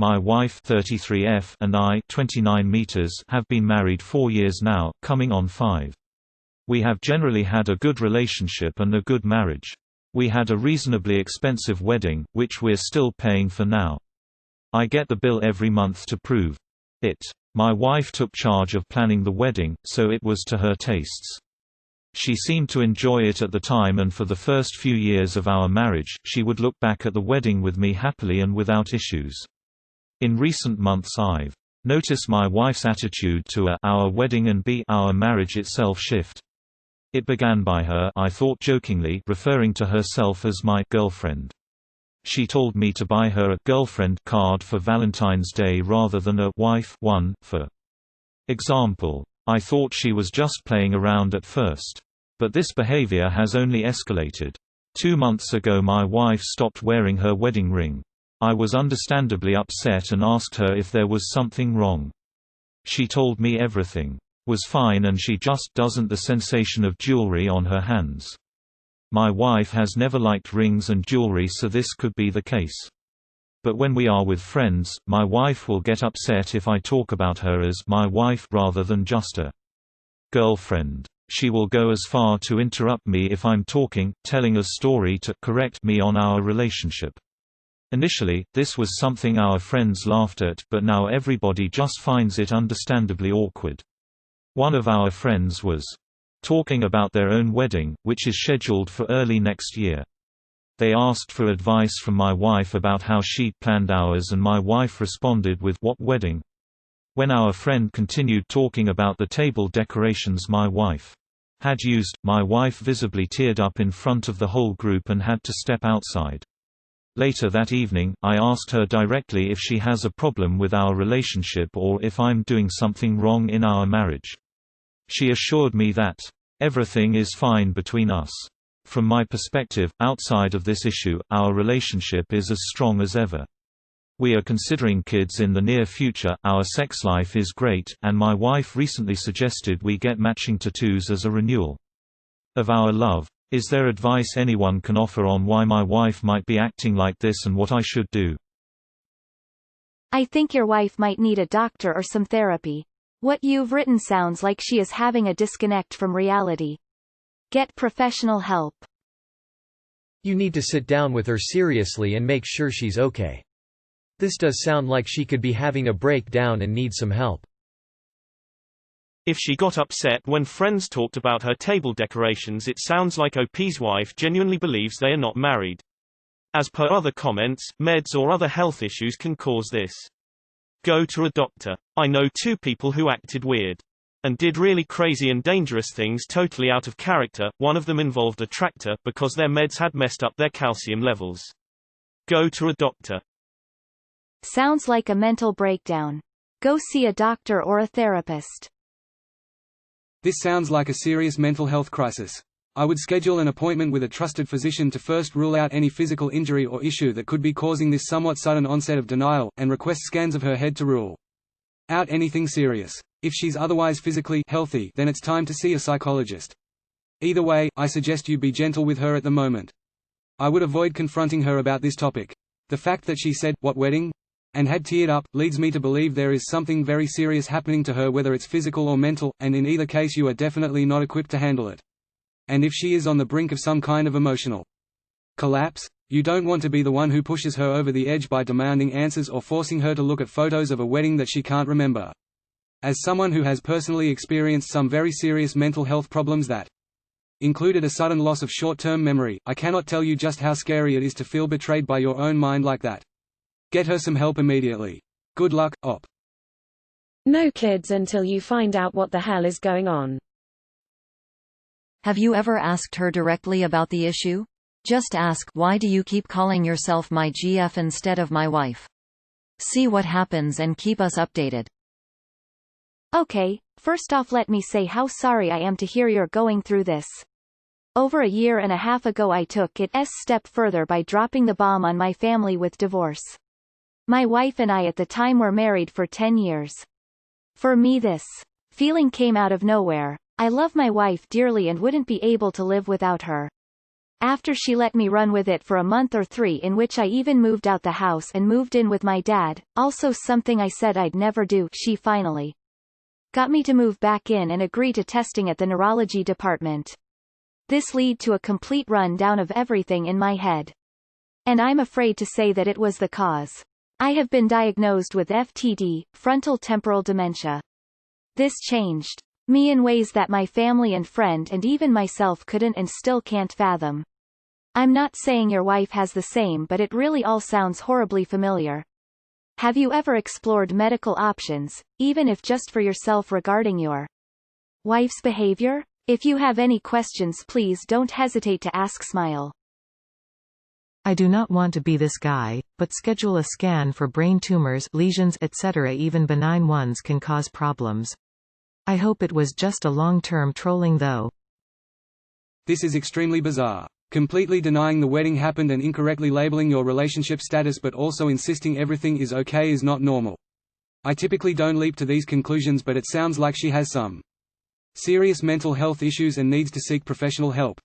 My wife 33F and I 29 meters have been married 4 years now, coming on 5. We have generally had a good relationship and a good marriage. We had a reasonably expensive wedding, which we're still paying for now. I get the bill every month to prove it. My wife took charge of planning the wedding, so it was to her tastes. She seemed to enjoy it at the time, and for the first few years of our marriage, she would look back at the wedding with me happily and without issues. In recent months I've noticed my wife's attitude to our wedding and our marriage itself shift. It began by her, I thought jokingly, referring to herself as my girlfriend. She told me to buy her a girlfriend card for Valentine's Day rather than a wife one, for example. I thought she was just playing around at first. But this behavior has only escalated. 2 months ago my wife stopped wearing her wedding ring. I was understandably upset and asked her if there was something wrong. She told me everything was fine and she just doesn't the sensation of jewelry on her hands. My wife has never liked rings and jewelry, so this could be the case. But when we are with friends, my wife will get upset if I talk about her as my wife rather than just a girlfriend. She will go as far to interrupt me if I'm talking, telling a story to correct me on our relationship. Initially, this was something our friends laughed at, but now everybody just finds it understandably awkward. One of our friends was talking about their own wedding, which is scheduled for early next year. They asked for advice from my wife about how she'd planned ours, and my wife responded with, "What wedding?" When our friend continued talking about the table decorations my wife had used, my wife visibly teared up in front of the whole group and had to step outside. Later that evening, I asked her directly if she has a problem with our relationship or if I'm doing something wrong in our marriage. She assured me that everything is fine between us. From my perspective, outside of this issue, our relationship is as strong as ever. We are considering kids in the near future, our sex life is great, and my wife recently suggested we get matching tattoos as a renewal of our love. Is there advice anyone can offer on why my wife might be acting like this and what I should do? I think your wife might need a doctor or some therapy. What you've written sounds like she is having a disconnect from reality. Get professional help. You need to sit down with her seriously and make sure she's okay. This does sound like she could be having a breakdown and need some help. If she got upset when friends talked about her table decorations, it sounds like OP's wife genuinely believes they are not married. As per other comments, meds or other health issues can cause this. Go to a doctor. I know 2 people who acted weird and did really crazy and dangerous things totally out of character. One of them involved a tractor because their meds had messed up their calcium levels. Go to a doctor. Sounds like a mental breakdown. Go see a doctor or a therapist. This sounds like a serious mental health crisis. I would schedule an appointment with a trusted physician to first rule out any physical injury or issue that could be causing this somewhat sudden onset of denial, and request scans of her head to rule out anything serious. If she's otherwise physically healthy, then it's time to see a psychologist. Either way, I suggest you be gentle with her at the moment. I would avoid confronting her about this topic. The fact that she said, "What wedding?" and had teared up, leads me to believe there is something very serious happening to her, whether it's physical or mental, and in either case you are definitely not equipped to handle it. And if she is on the brink of some kind of emotional collapse, you don't want to be the one who pushes her over the edge by demanding answers or forcing her to look at photos of a wedding that she can't remember. As someone who has personally experienced some very serious mental health problems that included a sudden loss of short-term memory, I cannot tell you just how scary it is to feel betrayed by your own mind like that. Get her some help immediately. Good luck, Op. No kids until you find out what the hell is going on. Have you ever asked her directly about the issue? Just ask, "Why do you keep calling yourself my GF instead of my wife?" See what happens and keep us updated. Okay, first off let me say how sorry I am to hear you're going through this. Over a year and a half ago I took it a step further by dropping the bomb on my family with divorce. My wife and I at the time were married for 10 years. For me this feeling came out of nowhere. I love my wife dearly and wouldn't be able to live without her. After she let me run with it for a month or 3, in which I even moved out the house and moved in with my dad, also something I said I'd never do, she finally got me to move back in and agree to testing at the neurology department. This led to a complete rundown of everything in my head. And I'm afraid to say that it was the cause. I have been diagnosed with FTD, frontal temporal dementia. This changed me in ways that my family and friend and even myself couldn't and still can't fathom. I'm not saying your wife has the same, but it really all sounds horribly familiar. Have you ever explored medical options, even if just for yourself, regarding your wife's behavior? If you have any questions, please don't hesitate to ask. Smile. I do not want to be this guy, but schedule a scan for brain tumors, lesions, etc. Even benign ones can cause problems. I hope it was just a long-term trolling though. This is extremely bizarre. Completely denying the wedding happened and incorrectly labeling your relationship status but also insisting everything is okay is not normal. I typically don't leap to these conclusions, but it sounds like she has some serious mental health issues and needs to seek professional help.